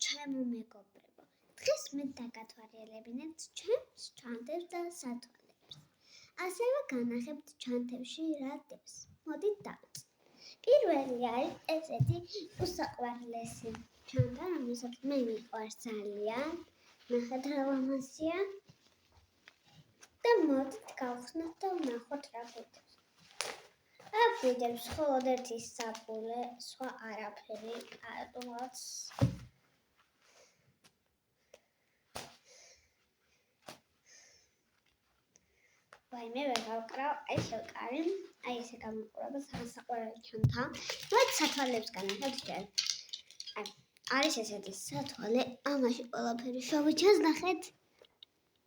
ჩემო მეგობრებო, დღეს მე დაგათვალიერებინებთ ჩემს ჩანთებს და სათვალებს. ასევე განახებთ ჩანთებში რა დევს. მოდით დავიწყოთ. პირველი არის ესეთი უსაყვარლესი ჩანთა, რომელსაც მე მიყვარს ძალიან. ნახეთ რა ლამაზია. და მოდით გავხსნათ და ვნახოთ რა გვიდება. აქ გვიდება მხოლოდ ერთი საფულე, სხვა არაფერი, არც ვაიმე ვერ გავკრავ, აი შევკარი, აი ესე გამოყურება საყვარელი ჩანთა. მოდი სათვალებს განახებთ ჯერ. არის ესეთი სათვალე, ამაში ყველაფერი შავი ჩანს, ნახეთ.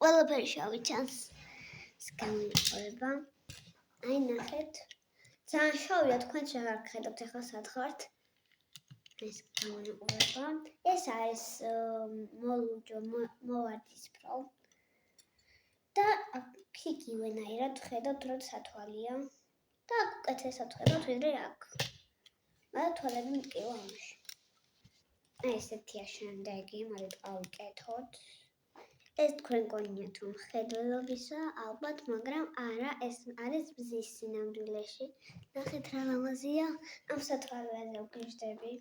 ყველაფერი შავი ჩანს. ეს გამოიყურება. აი ნახეთ. ძალიან შავია, თქვენც აღარ გხედავთ ახლა სათხართ. ეს გამოიყურება. ეს არის მოლურჯო მოვარდისფრო. და იგივენაირად ხედავთ რომ სათვალია და უკეთესად ხედავთ ვიდრე აქ. მაგრამ თვალები მტკივა ამაში. აი ესეთია შემდეგი, მოდით გავუკეთოთ. ეს თქვენ გონიათ რომ ხედველობისა ალბათ, მაგრამ არა, ეს არის ბზის სინამდვილეში. ნახეთ რა ლამაზია, ამ სათვალეზე ვგიჟდები.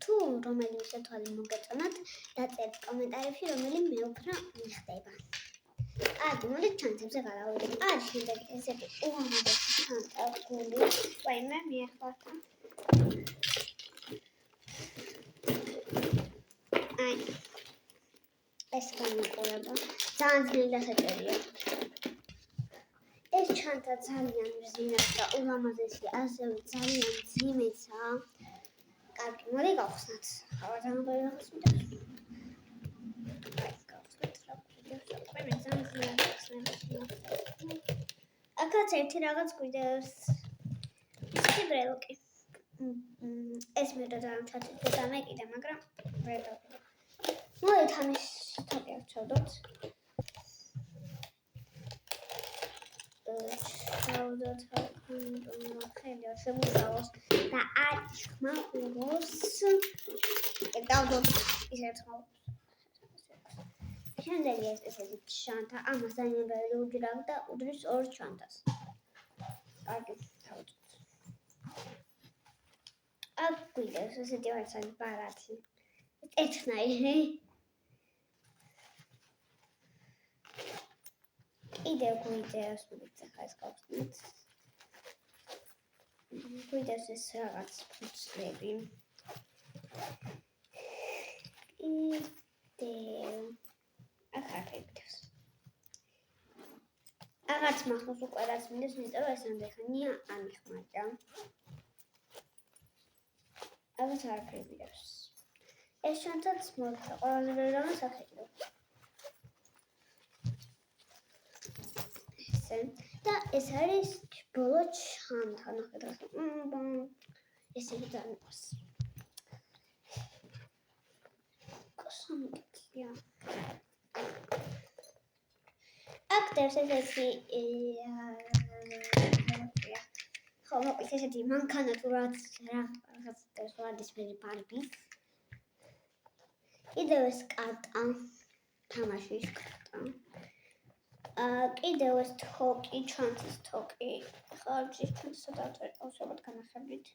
თუ რომელიმე სათვალე მოგეწონათ, დაწერთ კომენტარებში, რომელი მე უფრო მიხდება. ადი, მოდით ჩანთებზე გადავიდეთ. არის შემდეგ ესეთი ულამაზესი ჩანთა გული. ვაიმე, მიახლოთა. აი. ეს გამოიყურება. ძალიან ძლიერი დასაჭერია. ეს ჩანთა ძალიან მძიმეა და ულამაზესია, ასევე ძალიან ძიმეცაა. კარგი, მოდი გავხსნათ. ხავარ დამოგვიახსნით. აქაც ერთი რაღაც გვიდევს. სიბრელოკი. ეს მეტად არ ჩათვით დამეკიდა, მაგრამ ვერ დავკიდე. მოდით ამის თავი ავჩავდოთ. ჩავდოთ ხედავ შემოსავლოს და არ იხმაუროს. დავდოთ ისეთ ხმაურს. შემდეგი ეს ესეთი ჩანთა, ამას ძალიან ბევრი უჯრავ და უდრის ორ ჩანთას. კარგი, დავდოთ. აქ გვიდევს ესეთი ვარსაგი ბარათი. ერთნაირი. კიდევ გვიდევს, მოდით ახლა ეს გავხსნით. გვიდევს ეს რაღაც ფუცლები. კიდევ აქ გვიდევს. აღარც მახსოვს უკვე რაც მინდეს, იმიტომ რომ ეს ამდენხანია არ მიხმარდა. აღარც არ გვიდევს. ეს ჩანთაც მოხდა ყველაზე ბევრი რამეს აქეთო. და ეს არის ბოლო ჩანთა, ნახეთ რა. ესე დამიყვარს. კოსმიკია. აქ დევს ესეთი ხო, მოკლედ ესეთი მანქანა თუ რაღაც დევს ვარდისფერი ბარბის. კიდევ ეს კარტა, თამაშის კარტა. კიდევ ეს თოკი, ჩანთის თოკი. ხარჯის ჩანთისა დავწერეთ, აუცილებლად განახებდით.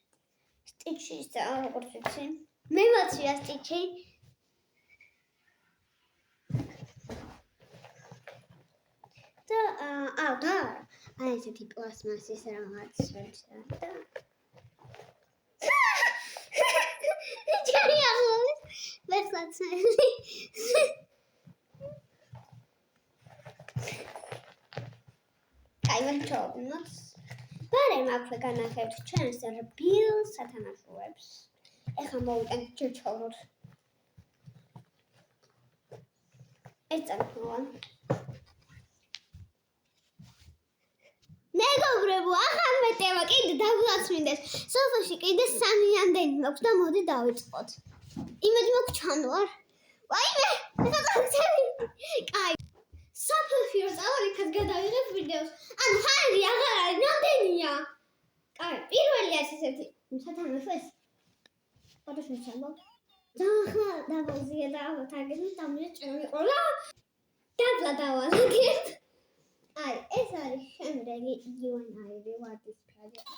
სტიჩი ის როგორც ვიცი. მე მაცვია სტიჩი. და და აი ესეთი პლასმასის რაღაც შეჭრა და ჯერი აღლოვეს ვერცაცელი. აი ვერჩობნოთ. ბარემ აქვე განახებთ ჩვენს რბილ სათამაშოებს. ეხლა მოვიტანთ ჩეჩოვროთ. ეს წამოვა. მეგობრებო, ახალ მეტევა კიდე დაგვაცმინდეს. სოფოში კიდე 3 ამდენი მაქვს და მოდი დავიწყოთ. იმედი მაქვს ჩანვარ. ვაიმე, ეხლა წავწევი. კაი. სოფოში რო წავალიქად გადავიღებ ვიდეოს. ანუ ხარი აღარ არის, რამდენია? კაი, პირველი არის ესეთი სათამაშო ეს. What is it? That was the other target. I'm just trying to go. That's what I was. I am ready. You and I reward this project.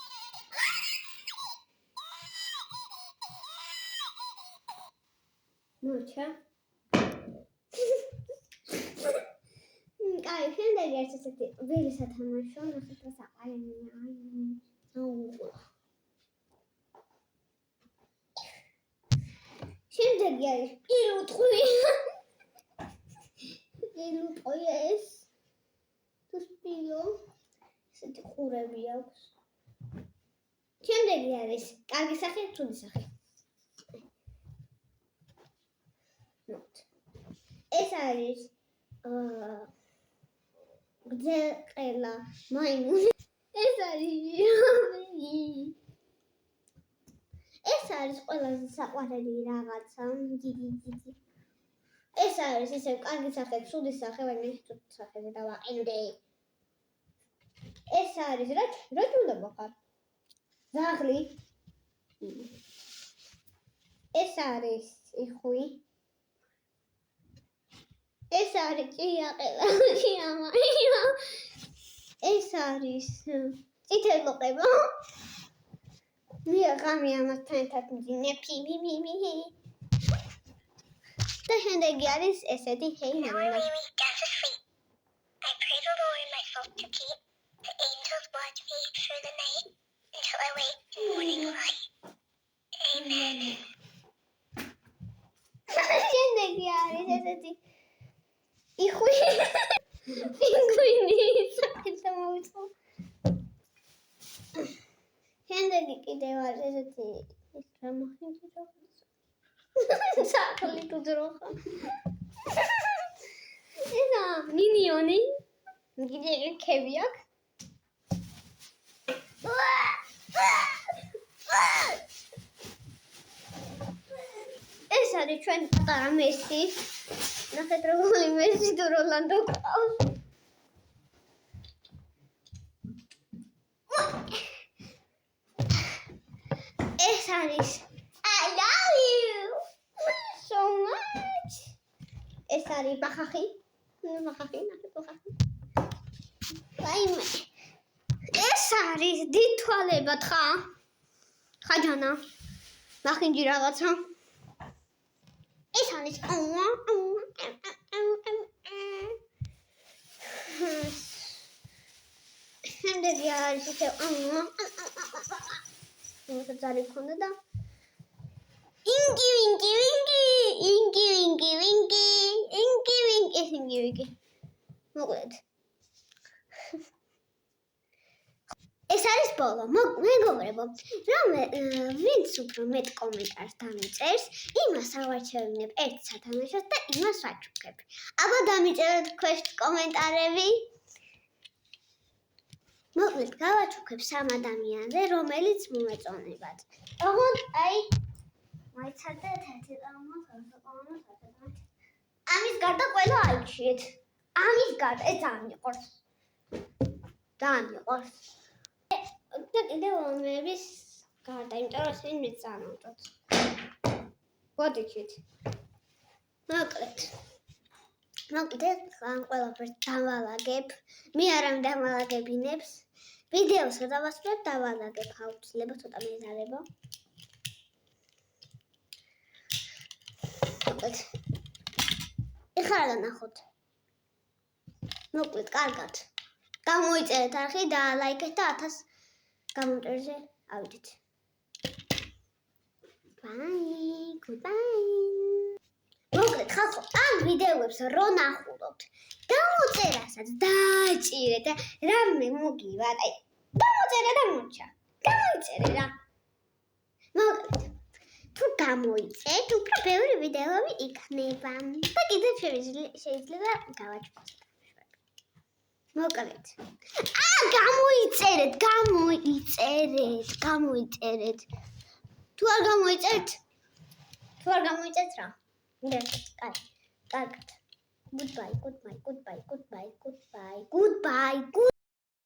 Mucha. I feel like I just very sad. I'm sure that it was I Şimdi gel. Il oyes. Tu spilo. Se te juro biaux. Şimdi gel. Კარგი სახე, თუნი სახე. ეს არის გზეყელა მაიმუნი. ეს არის ყველაზე საყვარელი რაღაცა. დიდი. ეს არის ისე კარგი სახე, ცუდი სახე, ვაიმე ცუდი სახეზე დავაყენდე. ეს არის რა უნდა მოხარ? ზაღლი. ეს არის იხვი. ეს არის ჭიაყელა, ჭიამა. ეს არის წითელყება. მე ღამე ამასთან ერთად მძინე ფიმი. და შემდეგი არის ესეთი ჰეინა. I pray the Lord myself to keep the angels watch me through the night until I wake in morning light. Amen. შემდეგი არის ესეთი იხვი. პინგვინი საკითხი მოვიწო. შემდეგი კიდევ არის ესეთი ის რა მოხდა რა. საკლი კუდროხა. ესა მინიონი. კიდევ ქები აქვს. ეს არის ჩვენ პატარა მესი. ნახეთ როგორი მესი თუ როლანდო ყავს. ეს არის I love you so much. ეს არის ბახახი. ბახახი, ნახეთ ბახახი. ვაიმე. ეს არის დითვალება თხა. ხაჯანა. ნახინჯი რაღაცა. ეს არის შემდეგი არის ისე მოწარი ქონდა და ინგი მოკლედ ეს არის ბოლო მეგობრებო ვინც უფრო მეტ კომენტარს დამიწერს იმას ავარჩევინებ ერთ სათამაშოს და იმას ვაჩუქებ აბა დამიწეროთ ქვეშ კომენტარები მოკლედ გავაჩუქებ სამ ადამიანზე რომელიც მომეწონებათ ოღონდ აი მაიცადე თეთრი ყავმოს ამის გარდა ყველა აიჩიეთ ამის გარდა ეს ძალიან იყოს და კიდევ ამების გარდა იმიტომ რომ ისინი მეწამოთ გოდიჩით მოკლედ ამ ყველაფერს დავალაგებ მე არ ამ დავალაგებინებს ვიდეოს რო დავასრულებ დავალაგებ აუცილებლად ცოტა მეზარება ეხლა რა ნახოთ მოკლედ კარგად გამოიწერეთ არხი და ლაიქეთ და 1000 გამომწერზე ავიდეთ bye goodbye მოკლედ ხალხო ამ ვიდეოებს რო ნახულობთ გამოწერასაც დააჭირეთ და რამე მოგივათ აი გამოწერა და მოჩა გამოიწერე რა მოკლედ თუ გამოიწერეთ უფრო ბევრი ვიდეოები იქნება და კიდევ შეიძლება გავაჩვენოთ მოკლედ გამოიწერეთ თუ არ გამოიწერეთ რა კარგად goodbye